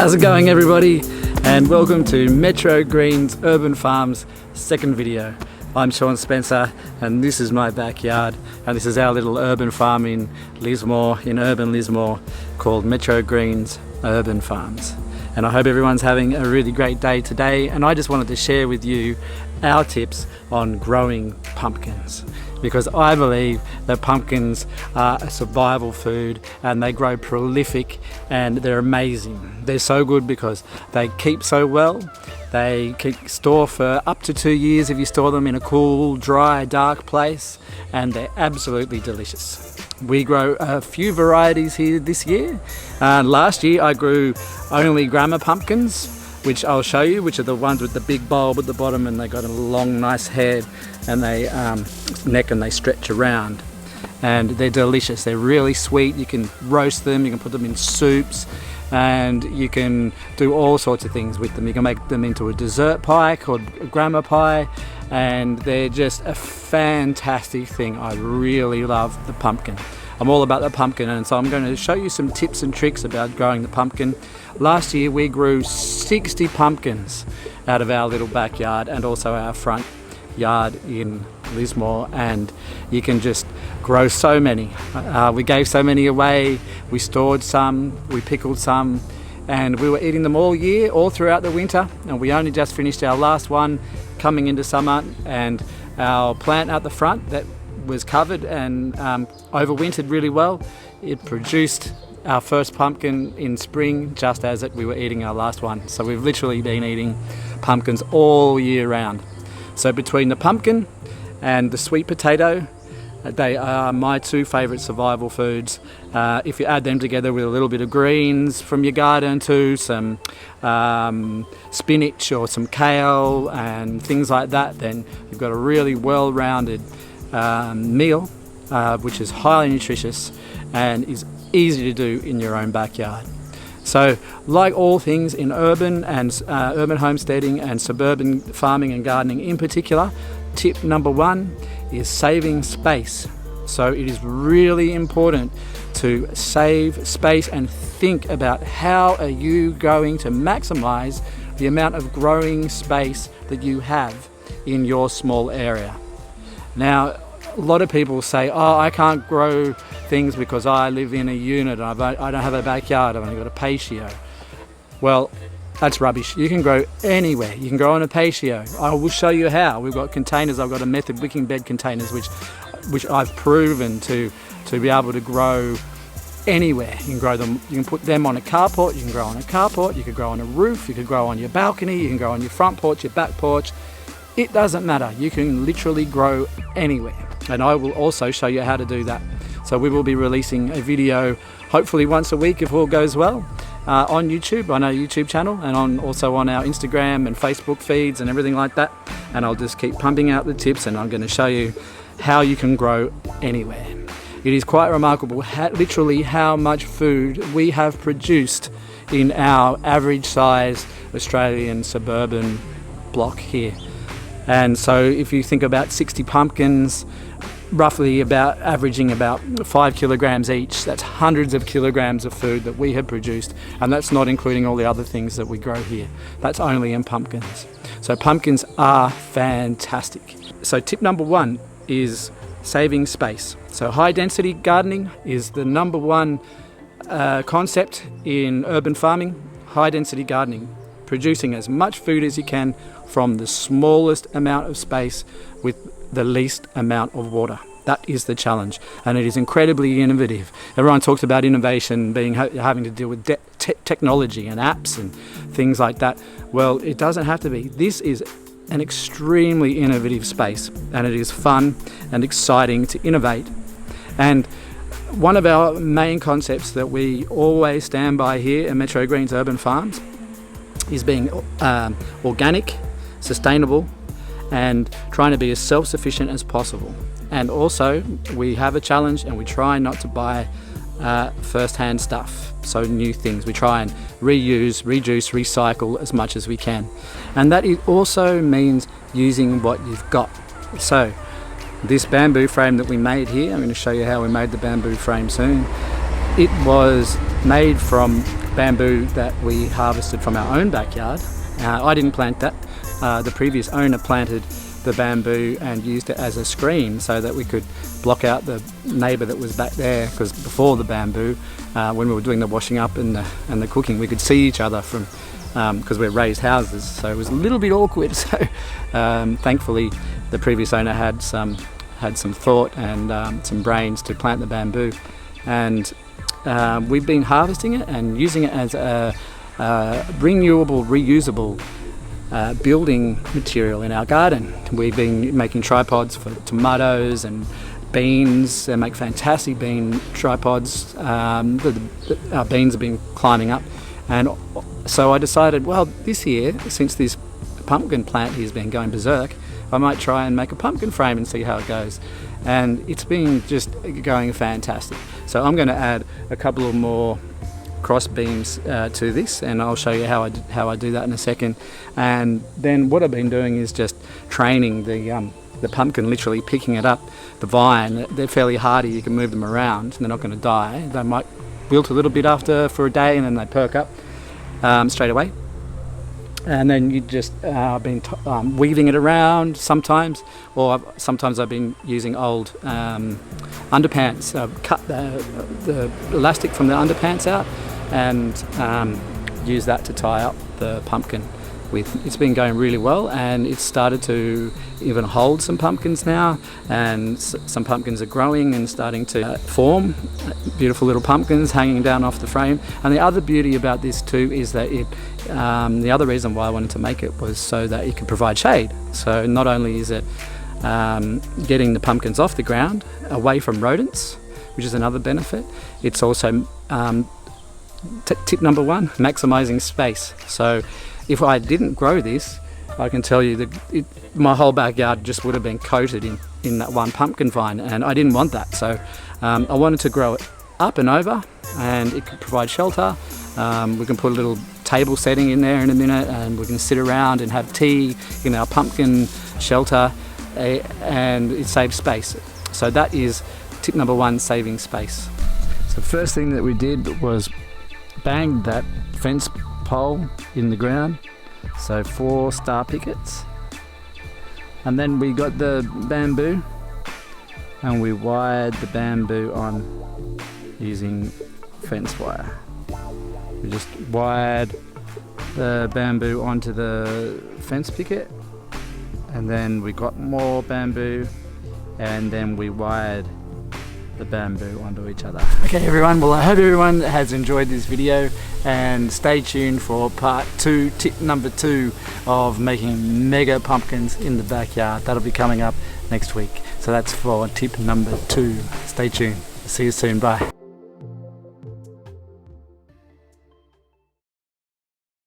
How's it going, everybody? And welcome to Metro Greens Urban Farms second video. I'm Sean Spencer and this is my backyard, and this is our little urban farm in Lismore, in urban Lismore, called Metro Greens Urban Farms. And I hope everyone's having a really great day today, and I just wanted to share with you our tips on growing pumpkins, because I believe that pumpkins are a survival food and they grow prolific and they're amazing. They're so good because they keep so well. They can store for up to 2 years if you store them in a cool, dry, dark place, and they're absolutely delicious. We grow a few varieties here this year. Last year I grew only Gramma pumpkins, which I'll show you, which are the ones with the big bulb at the bottom, and they got a long nice head and they neck, and they stretch around, and they're delicious. They're really sweet. You can roast them, you can put them in soups, and you can do all sorts of things with them. You can make them into a dessert pie called a Gramma pie, and they're just a fantastic thing. I really love the pumpkin. I'm all about the pumpkin, and so I'm going to show you some tips and tricks about growing the pumpkin. Last year we grew 60 pumpkins out of our little backyard and also our front yard in Lismore, and you can just grow so many. We gave so many away, we stored some, we pickled some, and we were eating them all year, all throughout the winter, and we only just finished our last one coming into summer, and our plant out the front that was covered and overwintered really well, it produced our first pumpkin in spring just as we were eating our last one. So we've literally been eating pumpkins all year round. So between the pumpkin and the sweet potato, they are my two favourite survival foods. If you add them together with a little bit of greens from your garden too, some spinach or some kale and things like that, then you've got a really well-rounded meal, which is highly nutritious and is easy to do in your own backyard. So, like all things in urban and urban homesteading and suburban farming and gardening in particular, tip number one is saving space. So it is really important to save space and think about how are you going to maximize the amount of growing space that you have in your small area. Now, a lot of people say, oh, I can't grow things because I live in a unit, I don't have a backyard, I've only got a patio. Well, that's rubbish. You can grow anywhere. You can grow on a patio. I will show you how. We've got containers. I've got a method, wicking bed containers, which I've proven to be able to grow anywhere. You can grow them. You can put them on a carport. You can grow on a carport. You could grow on a roof. You could grow on your balcony. You can grow on your front porch, your back porch. It doesn't matter. You can literally grow anywhere. And I will also show you how to do that. So we will be releasing a video hopefully once a week if all goes well on YouTube, on our YouTube channel, and also on our Instagram and Facebook feeds and everything like that. And I'll just keep pumping out the tips, and I'm going to show you how you can grow anywhere. It is quite remarkable literally how much food we have produced in our average size Australian suburban block here. And so if you think about 60 pumpkins, roughly about averaging about 5 kilograms each, that's hundreds of kilograms of food that we have produced, and that's not including all the other things that we grow here. That's only in pumpkins. So pumpkins are fantastic. So tip number one is saving space. So high density gardening is the number one concept in urban farming. High density gardening, producing as much food as you can from the smallest amount of space with the least amount of water. That is the challenge, and it is incredibly innovative. Everyone talks about innovation being having to deal with technology and apps and things like that. Well, it doesn't have to be. This is an extremely innovative space, and it is fun and exciting to innovate. And one of our main concepts that we always stand by here at Metro Greens Urban Farms is being organic, sustainable, and trying to be as self-sufficient as possible. And also we have a challenge, and we try not to buy first-hand stuff, so new things. We try and reuse, reduce, recycle as much as we can, and that also means using what you've got. So this bamboo frame that we made here, I'm going to show you how we made the bamboo frame soon. it was made from bamboo that we harvested from our own backyard. I didn't plant that. The previous owner planted the bamboo and used it as a screen so that we could block out the neighbour that was back there, because before the bamboo, when we were doing the washing up and the cooking, we could see each other from because we're raised houses, so it was a little bit awkward. So thankfully the previous owner had some thought and some brains to plant the bamboo, and we've been harvesting it and using it as a renewable, reusable building material in our garden. We've been making tripods for tomatoes and beans. They make fantastic bean tripods. Our beans have been climbing up, and so I decided, well, this year, since this pumpkin plant has been going berserk, I might try and make a pumpkin frame and see how it goes. And it's been just going fantastic. So I'm going to add a couple of more cross beams to this, and I'll show you how I do that in a second. And then what I've been doing is just training the pumpkin, literally picking it up, the vine. They're fairly hardy, you can move them around, they're not going to die. They might wilt a little bit for a day, and then they perk up straight away. And then you just been weaving it around sometimes, or sometimes I've been using old underpants. I've cut the elastic from the underpants out and use that to tie up the pumpkin with. It's been going really well, and it's started to even hold some pumpkins now, and some pumpkins are growing and starting to form beautiful little pumpkins hanging down off the frame. And the other beauty about this too is that the other reason why I wanted to make it was so that it could provide shade. So not only is it getting the pumpkins off the ground, away from rodents, which is another benefit, it's also tip number one, maximizing space. So if I didn't grow this, I can tell you that my whole backyard just would have been coated in that one pumpkin vine, and I didn't want that. So I wanted to grow it up and over, and it could provide shelter. We can put a little table setting in there in a minute, and we can sit around and have tea in our pumpkin shelter, and it saves space. So that is tip number one, saving space. So the first thing that we did was bang that fence pole in the ground, so 4 star pickets, and then we got the bamboo and we wired the bamboo on using fence wire. We just wired the bamboo onto the fence picket, and then we got more bamboo, and then we wired the bamboo onto each other. Okay everyone, well I hope everyone has enjoyed this video, and stay tuned for part 2, tip number 2 of making mega pumpkins in the backyard. That'll be coming up next week. So that's for tip number 2. Stay tuned. See you soon. Bye.